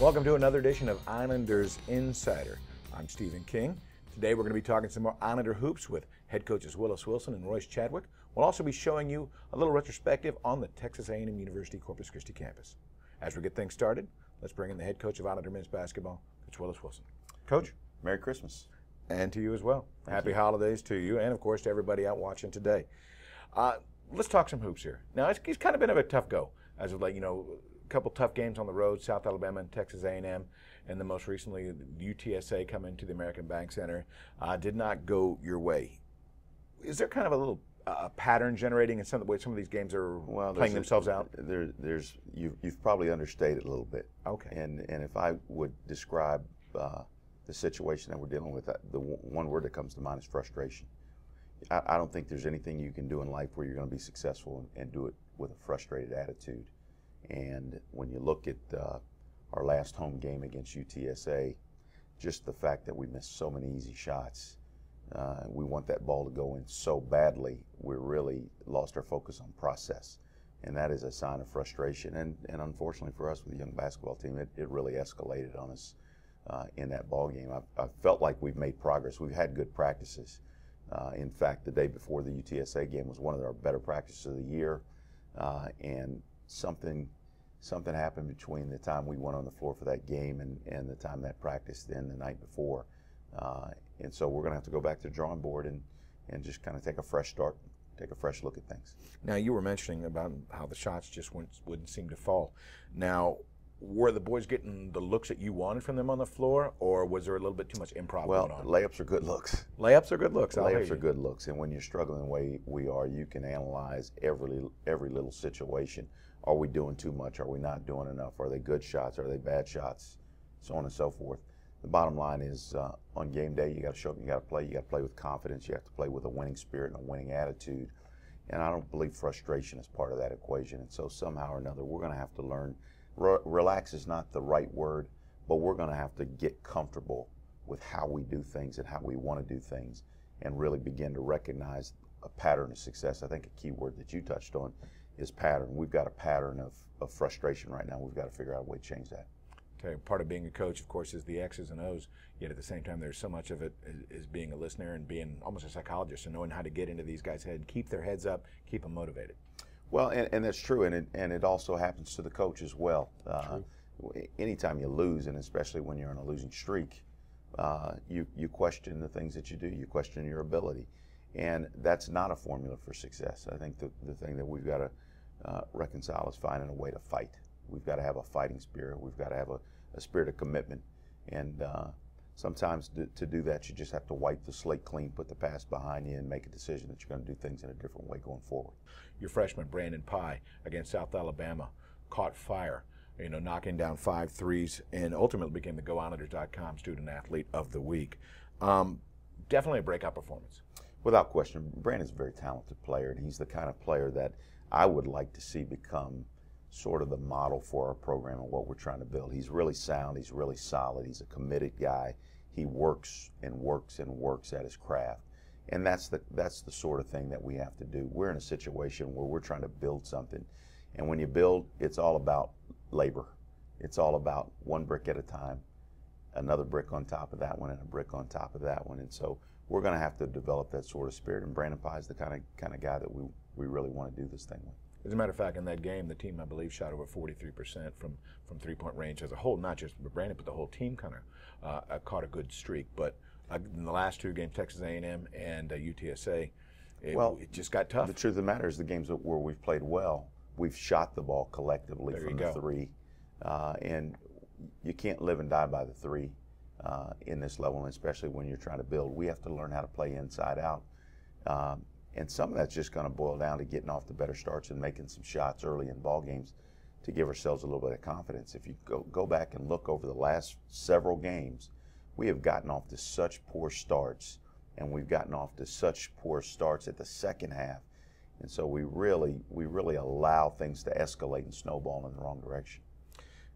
Welcome to another edition of Islanders Insider. I'm Stephen King. Today we're going to be talking some more Islander hoops with head coaches Willis Wilson and Royce Chadwick. We'll also be showing you a little retrospective on the Texas A&M University Corpus Christi campus. As we get things started, let's bring in the head coach of Islander men's basketball, Coach Willis Wilson. Coach. Merry Christmas. And to you as well. Happy holidays to you and, of course, to everybody out watching today. Let's talk some hoops here. Now, it's kind of been a tough go, as of late, a couple tough games on the road, South Alabama and Texas A&M, and then most recently UTSA coming to the American Bank Center. Did not go your way. Is there kind of a little pattern generating in some of the way some of these games are playing themselves out? You've probably understated a little bit. Okay. And if I would describe the situation that we're dealing with, the one word that comes to mind is frustration. I don't think there's anything you can do in life where you're going to be successful and do it with a frustrated attitude. And when you look at our last home game against UTSA, just the fact that we missed so many easy shots, we want that ball to go in so badly, we really lost our focus on process. And that is a sign of frustration. And unfortunately for us with the young basketball team, it really escalated on us in that ball game. I felt like we've made progress. We've had good practices. In fact, the day before the UTSA game was one of our better practices of the year. And something happened between the time we went on the floor for that game and the time that practice then the night before. And so we're going to have to go back to the drawing board and just kind of take a fresh start, take a fresh look at things. Now, you were mentioning about how the shots just wouldn't seem to fall. Now, were the boys getting the looks that you wanted from them on the floor, or was there a little bit too much improv going on? Layups are good looks. Layups are good looks. Layups are good looks, and when you're struggling the way we are, you can analyze every little situation. Are we doing too much? Are we not doing enough? Are they good shots? Are they bad shots? So on and so forth. The bottom line is, on game day, you got to show up. You got to play. You got to play with confidence. You have to play with a winning spirit and a winning attitude. And I don't believe frustration is part of that equation. And so somehow or another, we're going to have to learn. Relax is not the right word, but we're going to have to get comfortable with how we do things and how we want to do things, and really begin to recognize a pattern of success. I think a key word that you touched on is pattern. We've got a pattern of frustration right now. We've got to figure out a way to change that. Okay, part of being a coach, of course, is the X's and O's, yet at the same time there's so much of it is being a listener and being almost a psychologist and knowing how to get into these guys' head, keep their heads up, keep them motivated. Well, and that's true, and it also happens to the coach as well. Anytime you lose, and especially when you're on a losing streak, you question the things that you do. You question your ability, and that's not a formula for success. I think the thing that we've got to reconcile is finding a way to fight. We've got to have a fighting spirit. We've got to have a spirit of commitment, and sometimes to do that, you just have to wipe the slate clean, put the past behind you, and make a decision that you're going to do things in a different way going forward. Your freshman, Brandon Pye, against South Alabama, caught fire, knocking down 5 threes, and ultimately became the GoIslanders.com Student Athlete of the Week. Definitely a breakout performance. Without question. Brandon's a very talented player, and he's the kind of player that I would like to see become sort of the model for our program and what we're trying to build. He's really sound. He's really solid. He's a committed guy. He works and works and works at his craft. And that's the sort of thing that we have to do. We're in a situation where we're trying to build something. And when you build, it's all about labor. It's all about one brick at a time, another brick on top of that one, and a brick on top of that one. And so we're going to have to develop that sort of spirit. And Brandon Pye is the kind of guy that we really want to do this thing with. As a matter of fact, in that game, the team, I believe, shot over 43% from three-point range as a whole, not just Brandon, but the whole team kind of caught a good streak. But in the last 2 games, Texas A&M and UTSA, it just got tough. The truth of the matter is the games where we've played well, we've shot the ball collectively from the 3. And you can't live and die by the 3 in this level, and especially when you're trying to build. We have to learn how to play inside out. And some of that's just going to boil down to getting off the better starts and making some shots early in ball games to give ourselves a little bit of confidence. If you go back and look over the last several games, we have gotten off to such poor starts, and we've gotten off to such poor starts at the second half. And so we really allow things to escalate and snowball in the wrong direction.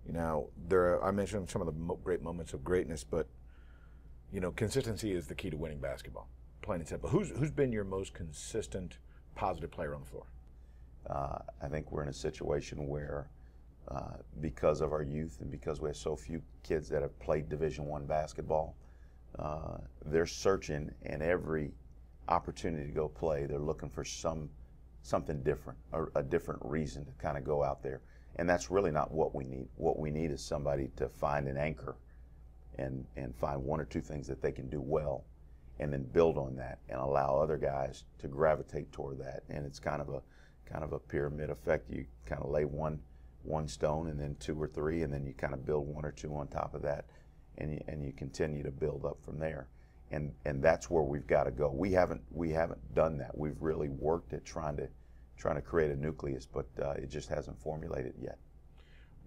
I mentioned some of the great moments of greatness, but consistency is the key to winning basketball. Plain and simple. Who's been your most consistent, positive player on the floor? I think we're in a situation where because of our youth and because we have so few kids that have played Division I basketball. They're searching, and every opportunity to go play, they're looking for something different, or a different reason to kind of go out there. And that's really not what we need. What we need is somebody to find an anchor and find one or two things that they can do well, and then build on that and allow other guys to gravitate toward that. And it's kind of a pyramid effect. You kind of lay one stone, and then two or three, and then you kind of build one or two on top of that, and you continue to build up from there. And that's where we've got to go. We haven't done that. We've really worked at trying to create a nucleus, but it just hasn't formulated yet.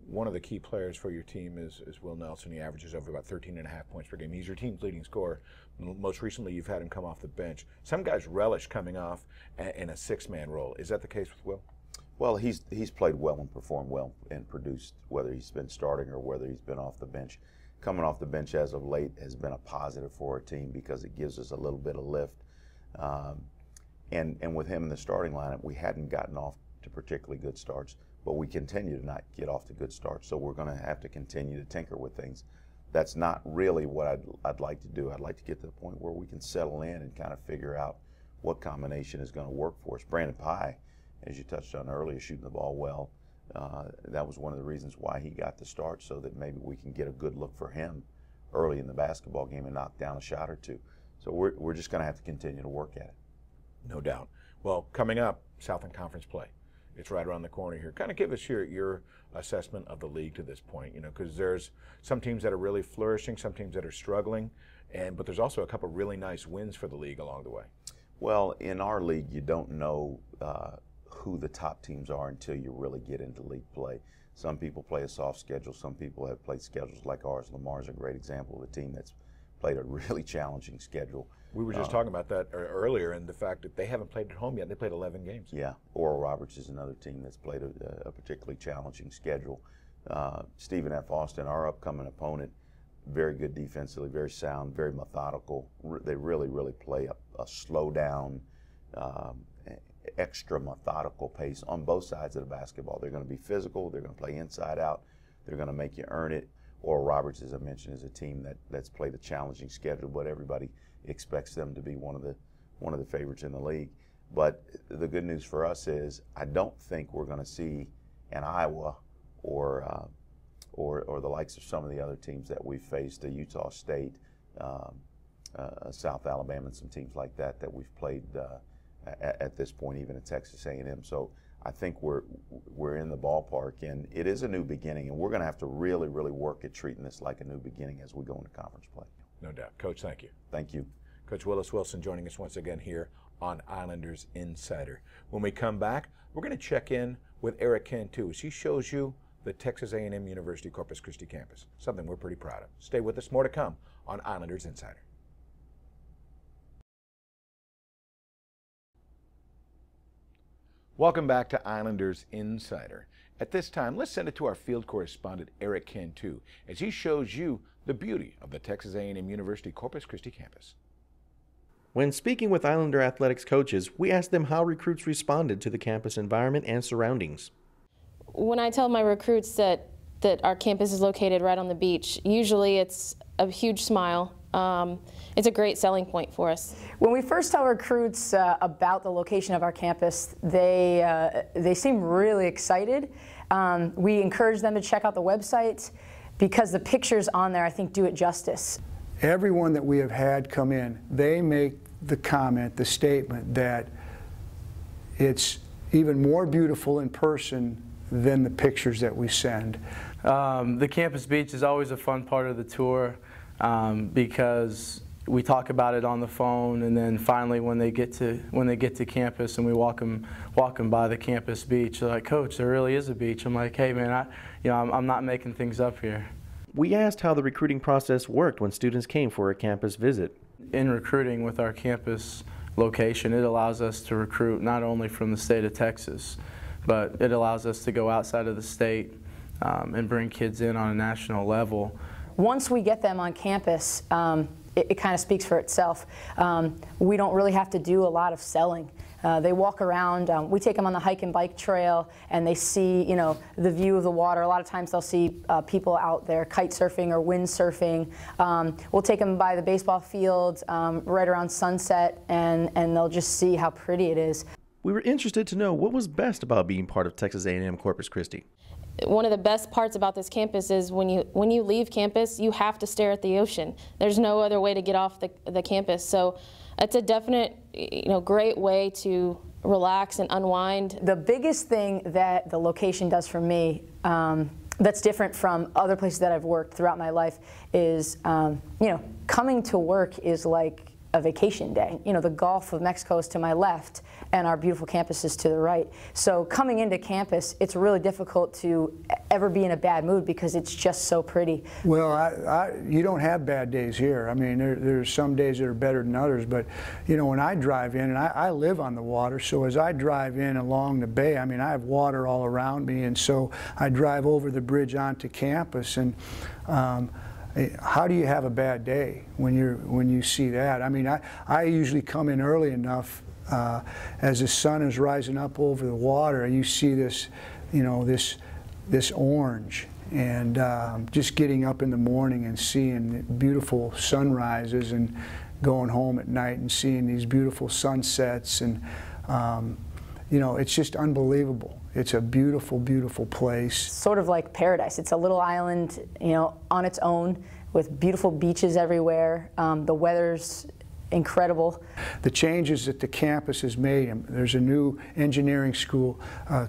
One of the key players for your team is Will Nelson. He averages over about 13.5 points per game. He's your team's leading scorer. Most recently, you've had him come off the bench. Some guys relish coming off in a six-man role. Is that the case with Will? Well, he's played well and performed well and produced, whether he's been starting or whether he's been off the bench. Coming off the bench as of late has been a positive for our team because it gives us a little bit of lift. And with him in the starting lineup, we hadn't gotten off to particularly good starts, but we continue to not get off to good starts. So we're going to have to continue to tinker with things. That's not really what I'd like to do. I'd like to get to the point where we can settle in and kind of figure out what combination is going to work for us. Brandon Pye, as you touched on earlier, shooting the ball well. That was one of the reasons why he got the start, so that maybe we can get a good look for him early in the basketball game and knock down a shot or two. So we're just going to have to continue to work at it. No doubt. Well, coming up, Southland Conference play. It's right around the corner here. Kind of give us your assessment of the league to this point, because there's some teams that are really flourishing, some teams that are struggling, but there's also a couple really nice wins for the league along the way. Well, in our league, you don't know who the top teams are until you really get into league play. Some people play a soft schedule. Some people have played schedules like ours. Lamar's a great example of a team that's played a really challenging schedule. We were just talking about that earlier, and the fact that they haven't played at home yet. They played 11 games. Yeah. Oral Roberts is another team that's played a particularly challenging schedule. Stephen F. Austin, our upcoming opponent, very good defensively, very sound, very methodical. They really play a slow down, extra methodical pace on both sides of the basketball. They're going to be physical. They're going to play inside out. They're going to make you earn it. Oral Roberts, as I mentioned, is a team that's played a challenging schedule, but everybody expects them to be one of the favorites in the league. But the good news for us is I don't think we're going to see an Iowa or the likes of some of the other teams that we've faced, a Utah State, South Alabama, and some teams like that we've played at this point, even at Texas A&M. So I think we're in the ballpark, and it is a new beginning, and we're going to have to really work at treating this like a new beginning as we go into conference play. No doubt. Coach, thank you. Thank you. Coach Willis Wilson joining us once again here on Islanders Insider. When we come back, we're going to check in with Eric Cantu as he shows you the Texas A&M University Corpus Christi campus, something we're pretty proud of. Stay with us. More to come on Islanders Insider. Welcome back to Islanders Insider. At this time, let's send it to our field correspondent, Eric Cantu, as he shows you the beauty of the Texas A&M University Corpus Christi campus. When speaking with Islander athletics coaches, we asked them how recruits responded to the campus environment and surroundings. When I tell my recruits that our campus is located right on the beach, usually it's a huge smile. It's a great selling point for us. When we first tell recruits about the location of our campus, they seem really excited. We encourage them to check out the website because the pictures on there, I think, do it justice. Everyone that we have had come in, they make the comment, the statement that it's even more beautiful in person than the pictures that we send. The campus beach is always a fun part of the tour because we talk about it on the phone, and then finally when they get to campus and we walk them by the campus beach, they're like, "Coach, there really is a beach." I'm like, "Hey man, I'm not making things up here." We asked how the recruiting process worked when students came for a campus visit. In recruiting with our campus location, it allows us to recruit not only from the state of Texas, but it allows us to go outside of the state and bring kids in on a national level. Once we get them on campus, it kind of speaks for itself. We don't really have to do a lot of selling. They walk around. We take them on the hike and bike trail, and they see, you know, the view of the water. A lot of times they'll see people out there kite surfing or wind surfing. We'll take them by the baseball field right around sunset, and they'll just see how pretty it is. We were interested to know what was best about being part of Texas A&M Corpus Christi. One of the best parts about this campus is when you leave campus, you have to stare at the ocean. There's no other way to get off the campus. So it's a definite, you know, great way to relax and unwind. The biggest thing that the location does for me that's different from other places that I've worked throughout my life is, you know, coming to work is like a vacation day. You know, the Gulf of Mexico is to my left and our beautiful campus is to the right. So coming into campus, it's really difficult to ever be in a bad mood because it's just so pretty. Well, you don't have bad days here. I mean, there's some days that are better than others, but you know, when I drive in, and I live on the water, so as I drive in along the bay, I mean, I have water all around me, and so I drive over the bridge onto campus, and how do you have a bad day when you see that? I mean, I usually come in early enough as the sun is rising up over the water, and you see this, you know, this orange, and just getting up in the morning and seeing beautiful sunrises, and going home at night and seeing these beautiful sunsets, and you know, it's just unbelievable. It's a beautiful, beautiful place. Sort of like paradise. It's a little island, you know, on its own with beautiful beaches everywhere. The weather's incredible. The changes that the campus has made, there's a new engineering school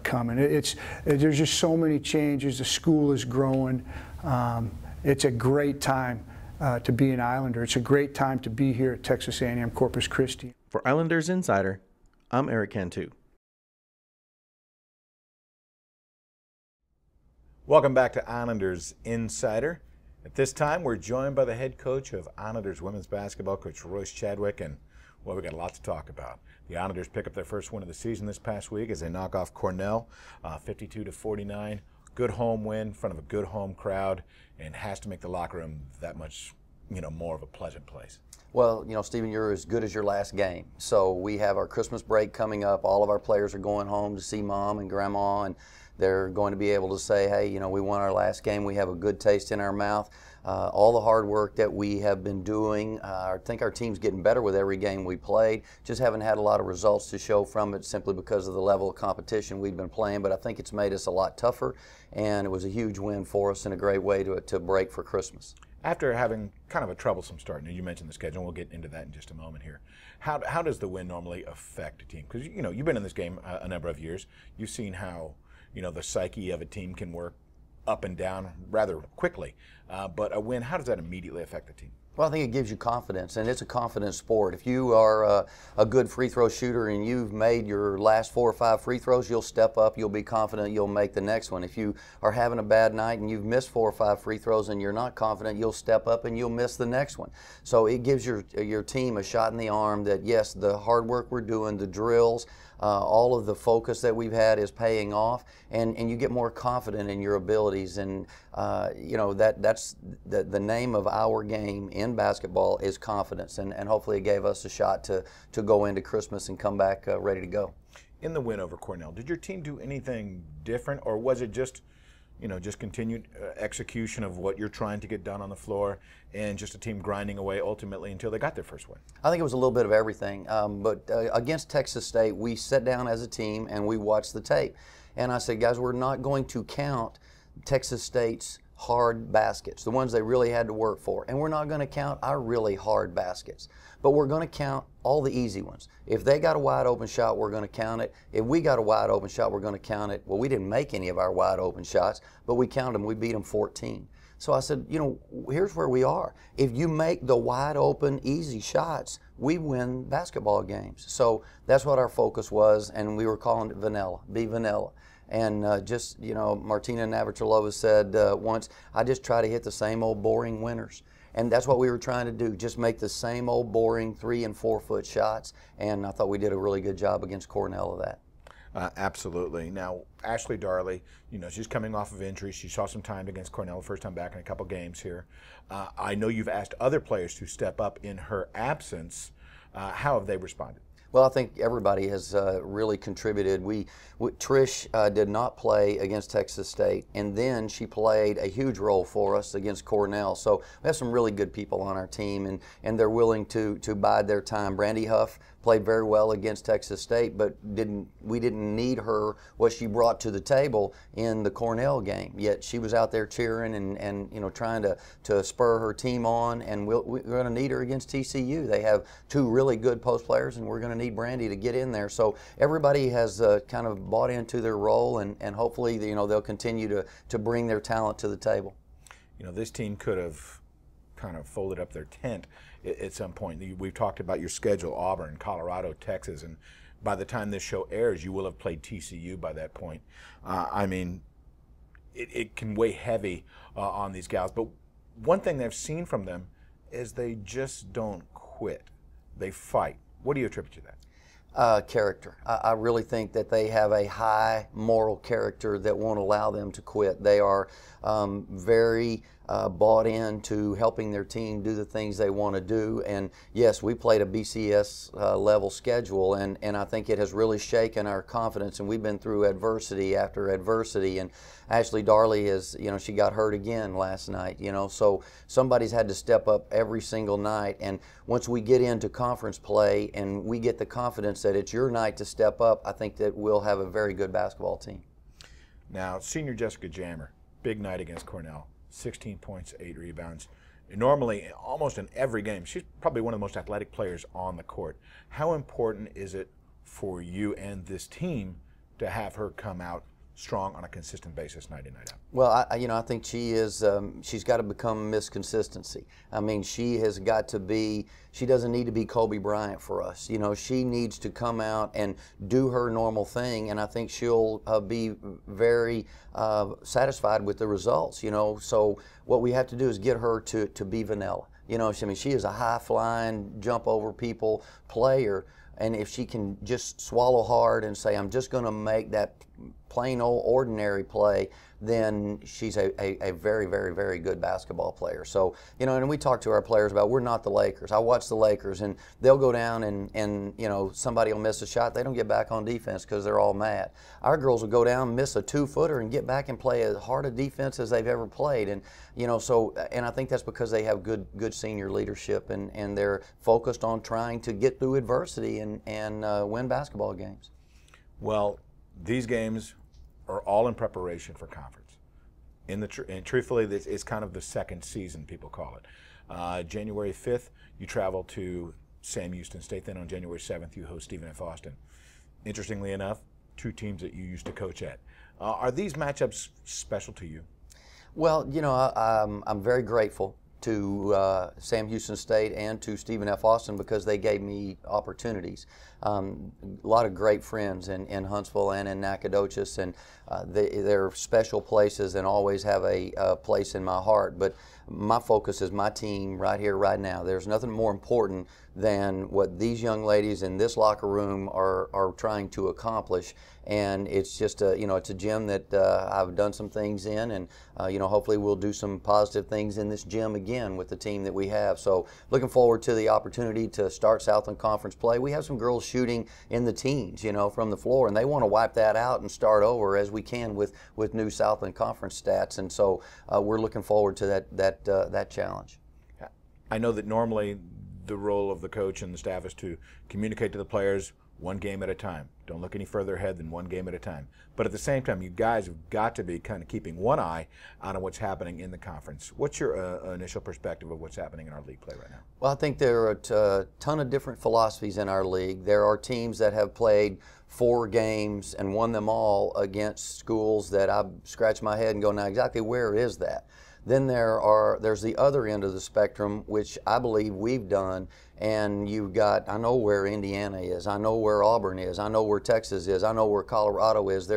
coming. There's just so many changes. The school is growing. It's a great time to be an Islander. It's a great time to be here at Texas A&M Corpus Christi. For Islanders Insider, I'm Eric Cantu. Welcome back to Islanders Insider. At this time, we're joined by the head coach of Islanders women's basketball, Coach Royce Chadwick, and well, we got a lot to talk about. The Islanders pick up their first win of the season this past week as they knock off Cornell, 52-49. Good home win in front of a good home crowd, and has to make the locker room that much, you know, more of a pleasant place. Well, you know, Stephen, you're as good as your last game. So we have our Christmas break coming up. All of our players are going home to see mom and grandma, and they're going to be able to say, hey, you know, we won our last game. We have a good taste in our mouth. All the hard work that we have been doing, I think our team's getting better with every game we played. Just haven't had a lot of results to show from it simply because of the level of competition we've been playing. But I think it's made us a lot tougher, and it was a huge win for us and a great way to break for Christmas. After having kind of a troublesome start, and you mentioned the schedule, and we'll get into that in just a moment here. How does the win normally affect a team? Because, you know, you've been in this game a number of years. You've seen how, you know, the psyche of a team can work up and down rather quickly. But a win, how does that immediately affect the team? Well, I think it gives you confidence, and it's a confidence sport. If you are a good free throw shooter and you've made your last 4 or 5 free throws, you'll step up, you'll be confident, you'll make the next one. If you are having a bad night and you've missed 4 or 5 free throws and you're not confident, you'll step up and you'll miss the next one. So it gives your team a shot in the arm that, yes, the hard work we're doing, the drills, all of the focus that we've had is paying off, and you get more confident in your abilities. And you know, that's the name of our game in basketball is confidence, and hopefully it gave us a shot to go into Christmas and come back ready to go. In the win over Cornell, did your team do anything different, or was it just, you know, just continued execution of what you're trying to get done on the floor, and just a team grinding away ultimately until they got their first win? I think it was a little bit of everything. But against Texas State, we sat down as a team and we watched the tape. And I said, guys, we're not going to count Texas State's hard baskets, the ones they really had to work for. And we're not going to count our really hard baskets. But we're going to count all the easy ones. If they got a wide open shot, we're going to count it. If we got a wide open shot, we're going to count it. Well, we didn't make any of our wide open shots, but we counted them. We beat them 14. So I said, you know, here's where we are. If you make the wide open, easy shots, we win basketball games. So that's what our focus was, and we were calling it vanilla, be vanilla. And just, you know, Martina Navratilova said once, I just try to hit the same old boring winners. And that's what we were trying to do, just make the same old boring 3- and 4-foot shots. And I thought we did a really good job against Cornell of that. Absolutely. Now, Ashley Darley, you know, she's coming off of injury. She saw some time against Cornell the first time back in a couple games here. I know you've asked other players to step up in her absence. How have they responded? Well, I think everybody has really contributed. Trish did not play against Texas State, and then she played a huge role for us against Cornell. So we have some really good people on our team, and they're willing to bide their time. Brandy Huff played very well against Texas State, but we didn't need her, what she brought to the table in the Cornell game. Yet she was out there cheering and you know, trying to spur her team on, and we're going to need her against TCU. They have two really good post players, and we're going to need Brandy to get in there. So everybody has kind of bought into their role, and hopefully, you know, they'll continue to bring their talent to the table. You know, this team could have kind of folded up their tent at some point. We've talked about your schedule: Auburn, Colorado, Texas, and by the time this show airs, you will have played TCU by that point. I mean, it can weigh heavy on these gals. But one thing they've seen from them is they just don't quit. They fight. What do you attribute to that? Character. I really think that they have a high moral character that won't allow them to quit. They are very bought into helping their team do the things they want to do. And yes, we played a BCS level schedule, and I think it has really shaken our confidence. And we've been through adversity after adversity. And Ashley Darley is, you know, she got hurt again last night, you know, so somebody's had to step up every single night. And once we get into conference play and we get the confidence that it's your night to step up, I think that we'll have a very good basketball team. Now, senior Jessica Jammer, big night against Cornell, 16 points, 8 rebounds. Normally, almost in every game, she's probably one of the most athletic players on the court. How important is it for you and this team to have her come out strong on a consistent basis night in, night out? Well, I think she is. She's got to become Miss Consistency. I mean, she has got to be. She doesn't need to be Kobe Bryant for us. You know, she needs to come out and do her normal thing, and I think she'll be very satisfied with the results. You know, so what we have to do is get her to be vanilla. You know, I mean, she is a high-flying, jump over people player. And if she can just swallow hard and say, I'm just going to make that plain old ordinary play, then she's a very, very, very good basketball player. So, you know, and we talk to our players about, we're not the Lakers. I watch the Lakers, and they'll go down and you know, somebody will miss a shot. They don't get back on defense because they're all mad. Our girls will go down, miss a 2-footer, and get back and play as hard a defense as they've ever played. And, you know, so, and I think that's because they have good senior leadership, and they're focused on trying to get through adversity and win basketball games. Well, these games are all in preparation for conference. And truthfully, it's kind of the second season, people call it. January 5th, you travel to Sam Houston State. Then on January 7th, you host Stephen F. Austin. Interestingly enough, two teams that you used to coach at. Are these matchups special to you? Well, you know, I'm very grateful to Sam Houston State and to Stephen F. Austin because they gave me opportunities. A lot of great friends in Huntsville and in Nacogdoches, and they're special places and always have a place in my heart. But my focus is my team right here, right now. There's nothing more important than what these young ladies in this locker room are trying to accomplish. And it's just you know, it's a gym that I've done some things in, and you know, hopefully we'll do some positive things in this gym again with the team that we have. So looking forward to the opportunity to start Southland Conference play. We have some girls shooting in the teens, you know, from the floor, and they want to wipe that out and start over as we can with new Southland Conference stats. And so we're looking forward to that challenge. I know that normally the role of the coach and the staff is to communicate to the players one game at a time. Don't look any further ahead than one game at a time. But at the same time, you guys have got to be kind of keeping one eye on what's happening in the conference. What's your initial perspective of what's happening in our league play right now? Well, I think there are a ton of different philosophies in our league. There are teams that have played 4 games and won them all against schools that I scratch my head and go, now exactly where is that? Then there's the other end of the spectrum, which I believe we've done, and you've got, I know where Indiana is, I know where Auburn is, I know where Texas is, I know where Colorado is.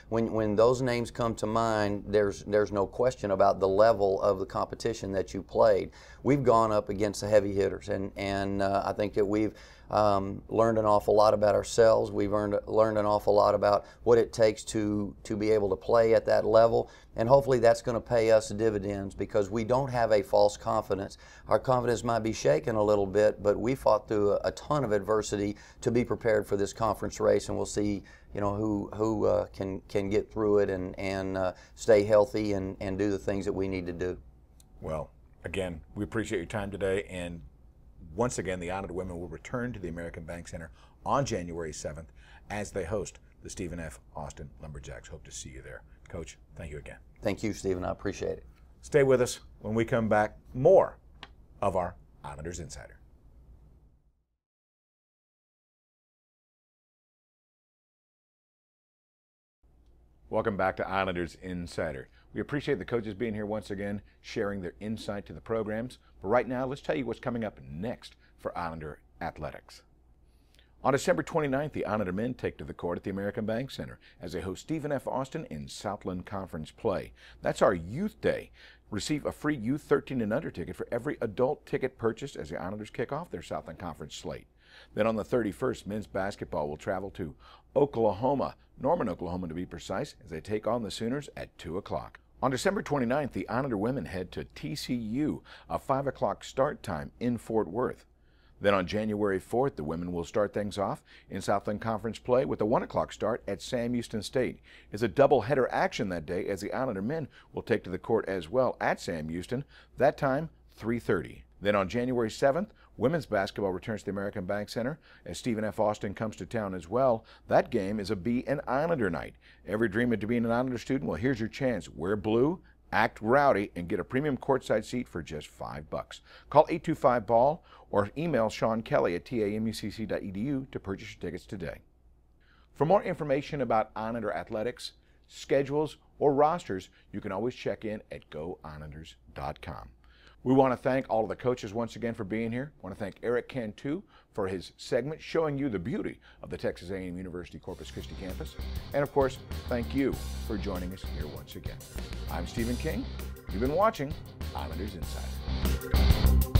When those names come to mind, there's no question about the level of the competition that you played. We've gone up against the heavy hitters, and I think that we've learned an awful lot about ourselves. We've learned an awful lot about what it takes to be able to play at that level, and hopefully that's going to pay us dividends, because we don't have a false confidence. Our confidence might be shaken a little bit, but we fought through a ton of adversity to be prepared for this conference race, and we'll see, you know, who can get through it and stay healthy and do the things that we need to do. Well, again, we appreciate your time today, and once again, the Honored Women will return to the American Bank Center on January 7th as they host the Stephen F. Austin Lumberjacks. Hope to see you there. Coach, thank you again. Thank you, Stephen. I appreciate it. Stay with us. When we come back, more of our Islanders Insider. Welcome back to Islanders Insider. We appreciate the coaches being here once again, sharing their insight to the programs. But right now, let's tell you what's coming up next for Islander athletics. On December 29th, the Islander men take to the court at the American Bank Center as they host Stephen F. Austin in Southland Conference play. That's our Youth Day. Receive a free Youth 13 and under ticket for every adult ticket purchased as the Islanders kick off their Southland Conference slate. Then on the 31st, men's basketball will travel to Oklahoma, Norman, Oklahoma to be precise, as they take on the Sooners at 2 o'clock. On December 29th, the Islander women head to TCU, a 5 o'clock start time in Fort Worth. Then on January 4th, the women will start things off in Southland Conference play with a 1 o'clock start at Sam Houston State. It's a double-header action that day as the Islander men will take to the court as well at Sam Houston, that time 3:30. Then on January 7th, women's basketball returns to the American Bank Center as Stephen F. Austin comes to town as well. That game is a Be an Islander night. Every dream of being an Islander student, well, here's your chance. Wear blue, act rowdy, and get a premium courtside seat for just $5. Call 825-BALL or email Sean Kelly at tamucc.edu to purchase your tickets today. For more information about Islander athletics, schedules, or rosters, you can always check in at goislanders.com. We want to thank all of the coaches once again for being here. I want to thank Eric Cantu for his segment showing you the beauty of the Texas A&M University Corpus Christi campus. And of course, thank you for joining us here once again. I'm Stephen King. You've been watching Islanders Insider.